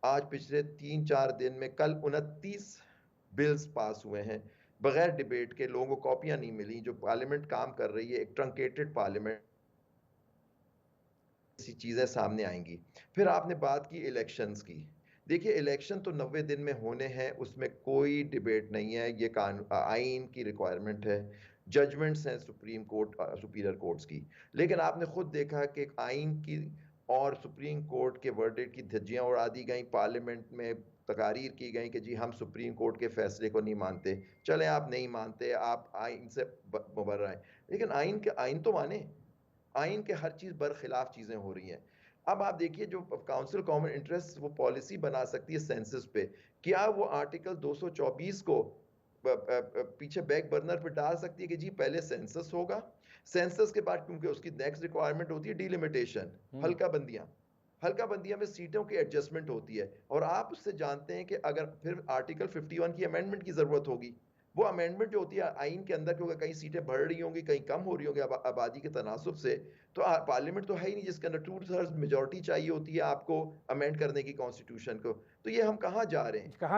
आज पिछले 3-4 दिन में कल 29 बिल्स पास हुए हैं, बगैर डिबेट के। लोगों को कॉपियाँ नहीं मिली, जो पार्लियामेंट काम कर रही है, एक ट्रंकेटेड पार्लियामेंट, ऐसी चीज़ें सामने आएँगी। फिर आपने बात की इलेक्शंस की। देखिए, इलेक्शन तो 90 दिन में होने हैं, उसमें कोई डिबेट नहीं है, ये आईन की रिक्वायरमेंट है, जजमेंट्स हैं सुप्रीम कोर्ट सुपीरियर कोर्ट्स की। लेकिन आपने खुद देखा कि आईन की और सुप्रीम कोर्ट के वर्डिक्ट की धज्जियाँ उड़ा दी गईं, पार्लियामेंट में तकारीर की गई कि जी हम सुप्रीम कोर्ट के फैसले को नहीं मानते। चलें, आप नहीं मानते, आप आईन से मुबर्रा हैं, लेकिन आईन तो मानें। आइन के हर चीज़ बरखिलाफ चीज़ें हो रही हैं। अब आप देखिए, जो काउंसिल कॉमन इंटरेस्ट वो पॉलिसी बना सकती है सेंसस पे, क्या वो आर्टिकल 224 को पीछे बैक बर्नर पे डाल सकती है कि जी पहले सेंसस होगा, सेंसस के बाद क्योंकि उसकी नेक्स्ट रिक्वायरमेंट होती है डिलिमिटेशन, हम्म। हल्का बंदियां, हल्का बंदियां में सीटों की एडजस्टमेंट होती है, और आप उससे जानते हैं कि अगर फिर आर्टिकल 51 की अमेंडमेंट की जरूरत होगी, वो अमेंडमेंट जो होती है आइन के अंदर, क्योंकि कहीं सीटें बढ़ रही होंगी, कहीं कम हो रही होंगी आबादी के तनासुब से, तो पार्लियामेंट तो है ही नहीं जिसके अंदर 2/3 मेजोरिटी चाहिए होती है आपको अमेंड करने की कॉन्स्टिट्यूशन को। तो ये हम कहाँ जा रहे हैं? कहाँ